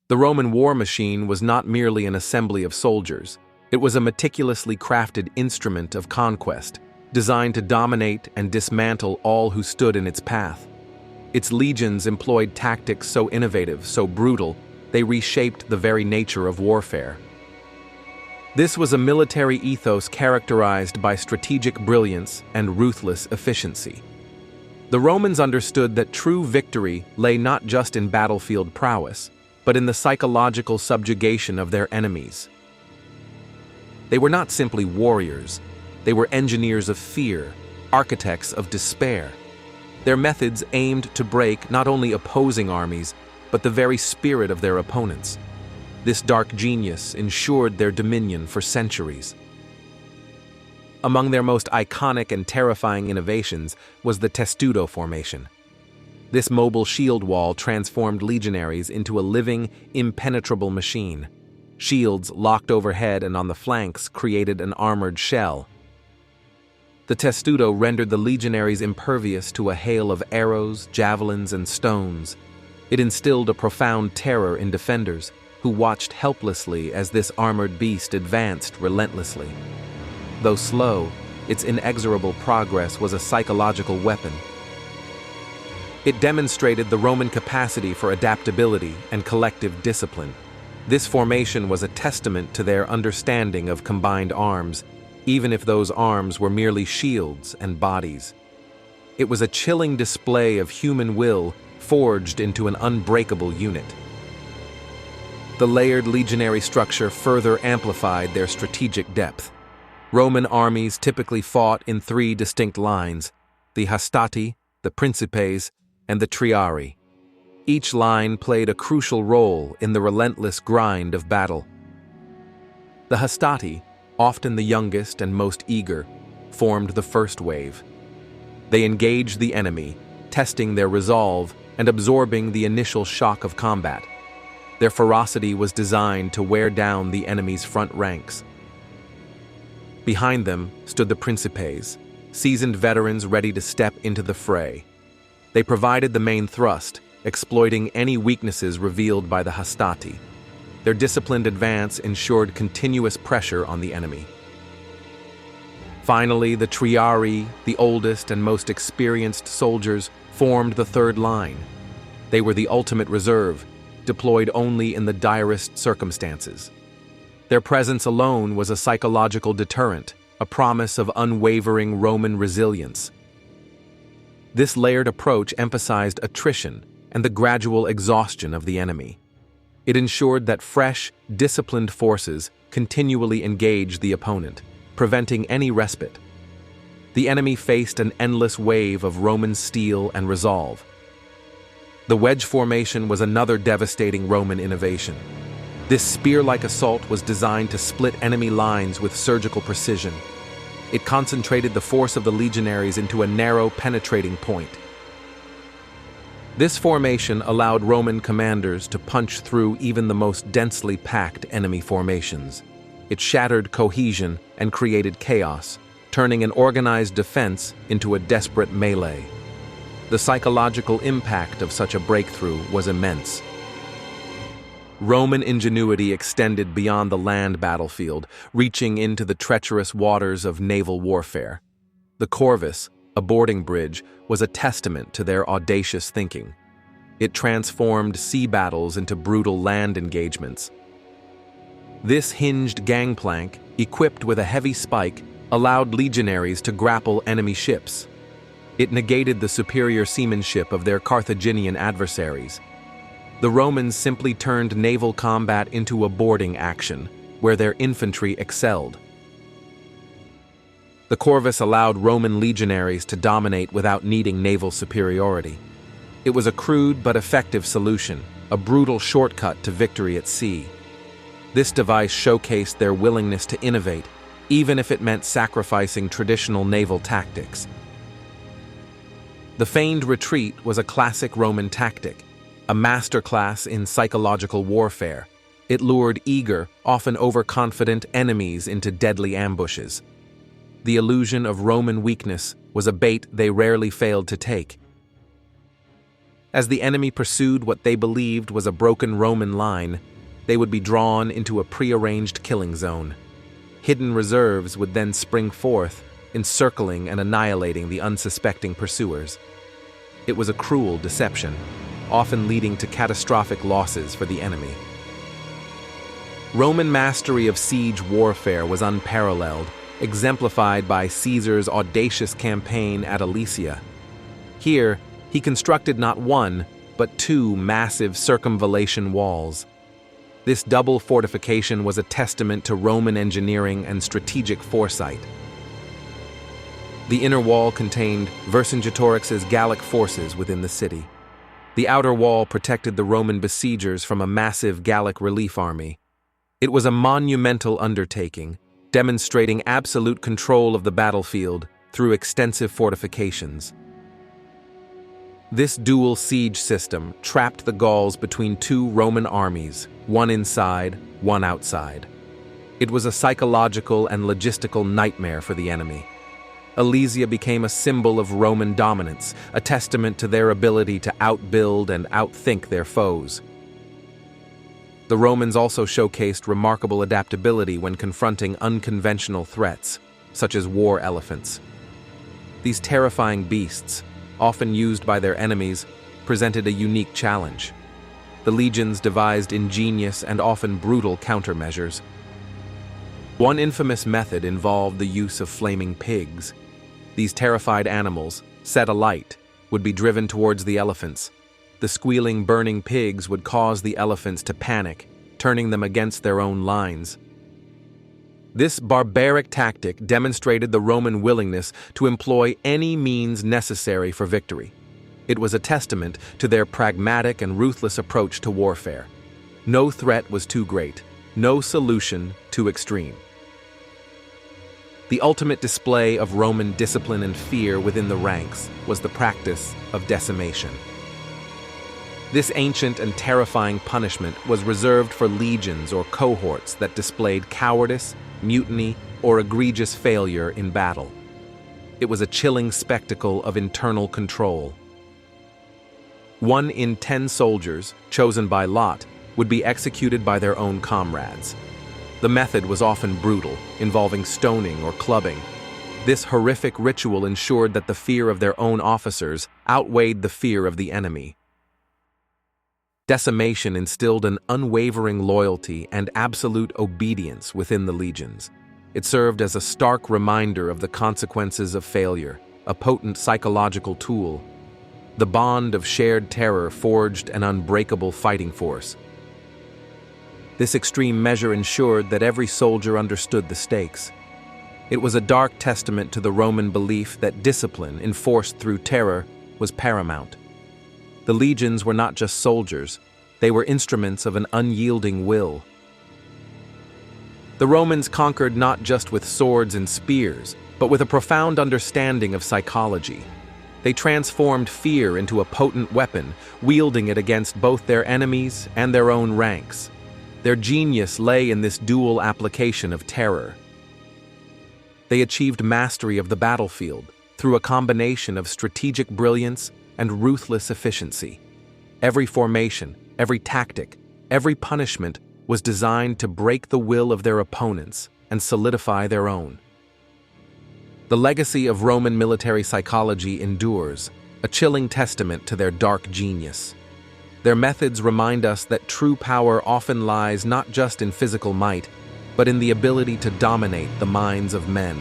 The Roman war machine was not merely an assembly of soldiers. It was a meticulously crafted instrument of conquest, designed to dominate and dismantle all who stood in its path. Its legions employed tactics so innovative, so brutal, they reshaped the very nature of warfare. This was a military ethos characterized by strategic brilliance and ruthless efficiency. The Romans understood that true victory lay not just in battlefield prowess, but in the psychological subjugation of their enemies. They were not simply warriors, they were engineers of fear, architects of despair. Their methods aimed to break not only opposing armies, but the very spirit of their opponents. This dark genius ensured their dominion for centuries. Among their most iconic and terrifying innovations was the Testudo formation. This mobile shield wall transformed legionaries into a living, impenetrable machine. Shields locked overhead and on the flanks created an armored shell. The Testudo rendered the legionaries impervious to a hail of arrows, javelins, and stones. It instilled a profound terror in defenders, who watched helplessly as this armored beast advanced relentlessly. Though slow, its inexorable progress was a psychological weapon. It demonstrated the Roman capacity for adaptability and collective discipline. This formation was a testament to their understanding of combined arms, even if those arms were merely shields and bodies. It was a chilling display of human will forged into an unbreakable unit. The layered legionary structure further amplified their strategic depth. Roman armies typically fought in three distinct lines: the hastati, the principes, and the triarii. Each line played a crucial role in the relentless grind of battle. The hastati, often the youngest and most eager, formed the first wave. They engaged the enemy, testing their resolve and absorbing the initial shock of combat. Their ferocity was designed to wear down the enemy's front ranks. Behind them stood the principes, seasoned veterans ready to step into the fray. They provided the main thrust, exploiting any weaknesses revealed by the hastati. Their disciplined advance ensured continuous pressure on the enemy. Finally, the triarii, the oldest and most experienced soldiers, formed the third line. They were the ultimate reserve, deployed only in the direst circumstances. Their presence alone was a psychological deterrent, a promise of unwavering Roman resilience. This layered approach emphasized attrition and the gradual exhaustion of the enemy. It ensured that fresh, disciplined forces continually engaged the opponent, preventing any respite. The enemy faced an endless wave of Roman steel and resolve. The wedge formation was another devastating Roman innovation. This spear-like assault was designed to split enemy lines with surgical precision. It concentrated the force of the legionaries into a narrow, penetrating point. This formation allowed Roman commanders to punch through even the most densely packed enemy formations. It shattered cohesion and created chaos, turning an organized defense into a desperate melee. The psychological impact of such a breakthrough was immense. Roman ingenuity extended beyond the land battlefield, reaching into the treacherous waters of naval warfare. The Corvus, a boarding bridge, was a testament to their audacious thinking. It transformed sea battles into brutal land engagements. This hinged gangplank, equipped with a heavy spike, allowed legionaries to grapple enemy ships. It negated the superior seamanship of their Carthaginian adversaries. The Romans simply turned naval combat into a boarding action, where their infantry excelled. The Corvus allowed Roman legionaries to dominate without needing naval superiority. It was a crude but effective solution, a brutal shortcut to victory at sea. This device showcased their willingness to innovate, even if it meant sacrificing traditional naval tactics. The feigned retreat was a classic Roman tactic, a masterclass in psychological warfare. It lured eager, often overconfident enemies into deadly ambushes. The illusion of Roman weakness was a bait they rarely failed to take. As the enemy pursued what they believed was a broken Roman line, they would be drawn into a prearranged killing zone. Hidden reserves would then spring forth, encircling and annihilating the unsuspecting pursuers. It was a cruel deception, often leading to catastrophic losses for the enemy. Roman mastery of siege warfare was unparalleled, exemplified by Caesar's audacious campaign at Alesia. Here, he constructed not one, but two massive circumvallation walls. This double fortification was a testament to Roman engineering and strategic foresight. The inner wall contained Vercingetorix's Gallic forces within the city. The outer wall protected the Roman besiegers from a massive Gallic relief army. It was a monumental undertaking, demonstrating absolute control of the battlefield through extensive fortifications. This dual siege system trapped the Gauls between two Roman armies, one inside, one outside. It was a psychological and logistical nightmare for the enemy. Alesia became a symbol of Roman dominance, a testament to their ability to outbuild and outthink their foes. The Romans also showcased remarkable adaptability when confronting unconventional threats, such as war elephants. These terrifying beasts, often used by their enemies, presented a unique challenge. The legions devised ingenious and often brutal countermeasures. One infamous method involved the use of flaming pigs. These terrified animals, set alight, would be driven towards the elephants. The squealing, burning pigs would cause the elephants to panic, turning them against their own lines. This barbaric tactic demonstrated the Roman willingness to employ any means necessary for victory. It was a testament to their pragmatic and ruthless approach to warfare. No threat was too great, no solution too extreme. The ultimate display of Roman discipline and fear within the ranks was the practice of decimation. This ancient and terrifying punishment was reserved for legions or cohorts that displayed cowardice, mutiny, or egregious failure in battle. It was a chilling spectacle of internal control. 1 in 10 soldiers, chosen by lot, would be executed by their own comrades. The method was often brutal, involving stoning or clubbing. This horrific ritual ensured that the fear of their own officers outweighed the fear of the enemy. Decimation instilled an unwavering loyalty and absolute obedience within the legions. It served as a stark reminder of the consequences of failure, a potent psychological tool. The bond of shared terror forged an unbreakable fighting force. This extreme measure ensured that every soldier understood the stakes. It was a dark testament to the Roman belief that discipline, enforced through terror, was paramount. The legions were not just soldiers, they were instruments of an unyielding will. The Romans conquered not just with swords and spears, but with a profound understanding of psychology. They transformed fear into a potent weapon, wielding it against both their enemies and their own ranks. Their genius lay in this dual application of terror. They achieved mastery of the battlefield through a combination of strategic brilliance and ruthless efficiency. Every formation, every tactic, every punishment was designed to break the will of their opponents and solidify their own. The legacy of Roman military psychology endures, a chilling testament to their dark genius. Their methods remind us that true power often lies not just in physical might, but in the ability to dominate the minds of men.